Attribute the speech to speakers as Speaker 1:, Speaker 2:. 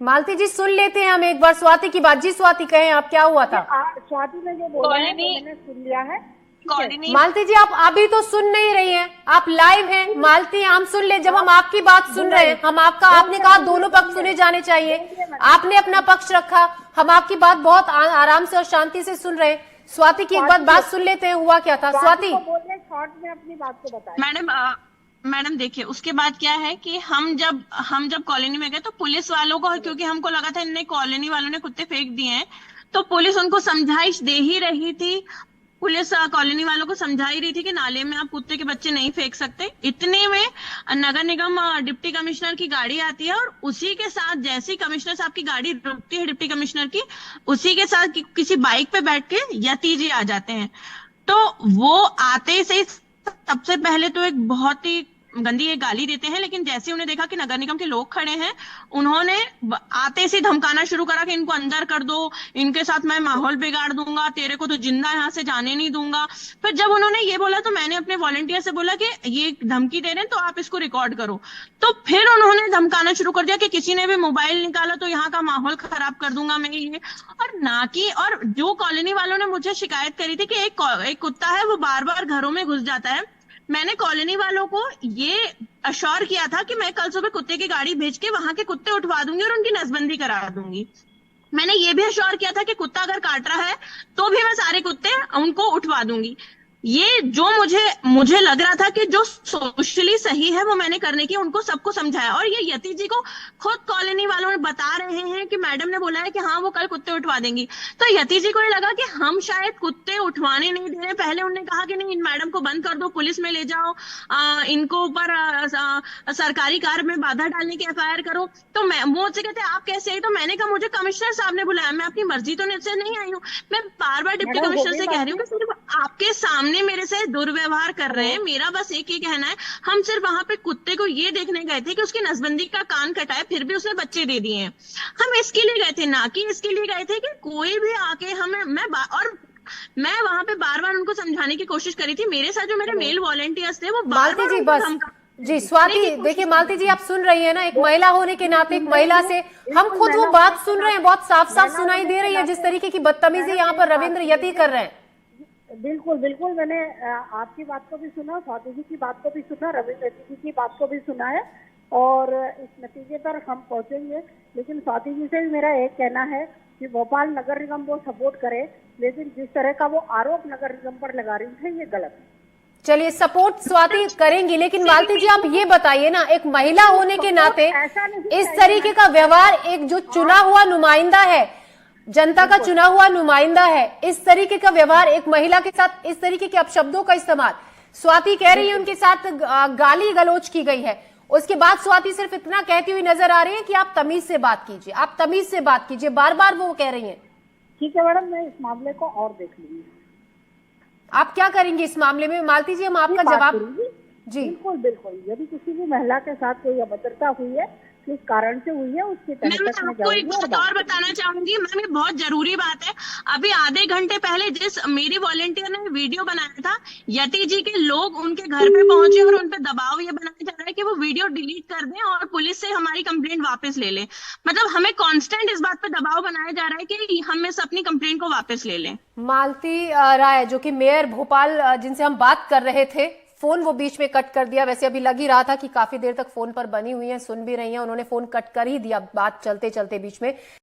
Speaker 1: मालती जी सुन लेते हैं हम एक बार स्वाति की बात। जी स्वाति कहें आप, क्या हुआ था?
Speaker 2: स्वाति ने जो बोला है वो मैंने सुन लिया है। ठीक है।
Speaker 3: कॉलोनी
Speaker 1: मालती जी आप अभी तो सुन नहीं रही हैं, आप लाइव हैं। मालती हम सुन ले, जब हम आपकी बात सुन रहे हैं, हम आपका, आपने कहा दोनों पक्ष सुने जाने चाहिए, आपने अपना पक्ष रखा, हम आपकी बात बहुत आराम से और शांति से सुन रहे हैं। स्वाति की एक बात सुन लेते हैं, हुआ क्या था स्वाति?
Speaker 2: शॉर्ट में अपनी बात को बताएं।
Speaker 3: मैडम देखिए, उसके बाद क्या है कि हम जब कॉलोनी में गए तो पुलिस वालों को, क्योंकि हमको लगा था इनने कॉलोनी वालों ने कुत्ते फेंक दिए हैं, तो पुलिस उनको समझाइश दे ही रही थी। पुलिस कॉलोनी वालों को समझा ही रही थी कि नाले में आप कुत्ते के बच्चे नहीं फेंक सकते। इतने में नगर निगम डिप्टी कमिश्नर की गाड़ी आती है, और उसी के साथ जैसी कमिश्नर साहब की गाड़ी रुकती है डिप्टी कमिश्नर की, उसी के साथ किसी बाइक पे बैठ के यति जी आ जाते हैं। तो वो आते से सबसे पहले तो एक बहुत ही गंदी एक गाली देते हैं, लेकिन जैसे उन्हें देखा कि नगर निगम के लोग खड़े हैं, उन्होंने आते से धमकाना शुरू करा कि इनको अंदर कर दो, इनके साथ मैं माहौल बिगाड़ दूंगा, तेरे को तो जिंदा यहाँ से जाने नहीं दूंगा। फिर जब उन्होंने ये बोला तो मैंने अपने वॉलंटियर से बोला कि ये धमकी दे रहे हैं तो आप इसको रिकॉर्ड करो। तो फिर उन्होंने धमकाना शुरू कर दिया कि किसी ने भी मोबाइल निकाला तो यहाँ का माहौल खराब कर दूंगा मैं, ये और ना कि। और जो कॉलोनी वालों ने मुझे शिकायत करी थी कि एक कुत्ता है वो बार बार घरों में घुस जाता है, मैंने कॉलोनी वालों को ये अश्योर किया था कि मैं कल सुबह कुत्ते की गाड़ी भेज के वहां के कुत्ते उठवा दूंगी और उनकी नसबंदी करा दूंगी। मैंने ये भी अश्योर किया था कि कुत्ता अगर काट रहा है तो भी मैं सारे कुत्ते उनको उठवा दूंगी। ये जो मुझे लग रहा था कि जो सोशली सही है वो मैंने करने की उनको सबको समझाया। और ये यति जी को खुद कॉलोनी वालों ने बता रहे हैं कि मैडम ने बोला है कि हाँ वो कल कुत्ते उठवा देंगी। तो यति जी को ये लगा कि हम शायद कुत्ते उठवाने नहीं दे रहे। पहले उन्होंने कहा कि नहीं, इन मैडम को बंद कर दो, पुलिस में ले जाओ, इनको ऊपर सरकारी कार में बाधा डालने की एफआईआर करो। तो मैं मुझसे कहते आप कैसे आई? तो मैंने कहा मुझे कमिश्नर साहब ने बुलाया, मैं अपनी मर्जी तो से नहीं आई हूँ। मैं बार बार डिप्टी कमिश्नर से कह रही हूँ कि सिर्फ आपके सामने मेरे से दुर्व्यवहार कर रहे हैं। मेरा बस एक ही कहना है, हम सिर्फ वहां पे कुत्ते को ये देखने गए थे कि उसकी नसबंदी का कान कटाए, फिर भी उसने बच्चे दे दिए हैं। हम इसके लिए गए थे, ना कि इसके लिए गए थे कि कोई भी आके हमें मैं वहां पे बार बार उनको समझाने की कोशिश करी थी। मेरे साथ जो मेरे मेल वॉलंटियर्स थे वो बार
Speaker 1: मालती जी
Speaker 3: बार
Speaker 1: बस जी स्वाति देखिए, मालती जी आप सुन रही है ना, एक महिला होने के नाते एक महिला से हम खुद वो बात सुन रहे हैं, बहुत साफ साफ सुनाई दे रही है जिस तरीके की बदतमीजी यहाँ पर रविंद्र यति कर रहे हैं।
Speaker 2: बिल्कुल बिल्कुल, मैंने आपकी बात को भी सुना, स्वाति जी की बात को भी सुना, रविंद्र जी की बात को भी सुना है, और इस नतीजे पर हम पहुंचेंगे। लेकिन स्वाति जी से भी मेरा एक कहना है कि भोपाल नगर निगम वो सपोर्ट करे, लेकिन जिस तरह का वो आरोप नगर निगम पर लगा रही है ये गलत है।
Speaker 1: चलिए सपोर्ट स्वाति करेंगी, लेकिन मालती जी आप ये बताइए ना, एक महिला होने के नाते इस तरीके का व्यवहार, एक जो चुना हुआ नुमाइंदा है, जनता का चुना हुआ नुमाइंदा है, इस तरीके का व्यवहार एक महिला के साथ, इस तरीके के अपशब्दों का इस्तेमाल, स्वाति कह रही है उनके साथ गाली गलौज की गई है। उसके बाद स्वाति सिर्फ इतना कहती हुई नजर आ रही है कि आप तमीज से बात कीजिए, आप तमीज से बात कीजिए, बार बार वो कह रही है।
Speaker 2: ठीक है मैडम, मैं इस मामले को और देख लूंगी।
Speaker 1: आप क्या करेंगे इस मामले में? मालती जी हम आपका जवाब जी।
Speaker 2: बिल्कुल बिल्कुल, यदि किसी भी महिला के साथ कोई अभद्रता हुई है, किस कारण से हुई है, उसकी तह तक में
Speaker 3: आपको एक बात और बताना चाहूंगी मैम, ये बहुत जरूरी बात है। अभी आधे घंटे पहले जिस मेरी वॉलंटियर ने वीडियो बनाया था, यति जी के लोग उनके घर पे पहुंचे और उनपे दबाव ये बनाया जा रहा है कि वो वीडियो डिलीट कर दें और पुलिस से हमारी कंप्लेंट वापस ले लें। मतलब हमें कांस्टेंट इस बात पे दबाव बनाया जा रहा है कि हम इस अपनी कंप्लेंट को वापस ले लें।
Speaker 1: मालती राय जो कि मेयर भोपाल जिनसे हम बात कर रहे थे, फोन वो बीच में कट कर दिया। वैसे अभी लग ही रहा था कि काफी देर तक फोन पर बनी हुई हैं, सुन भी रही हैं, उन्होंने फोन कट कर ही दिया बात चलते चलते बीच में।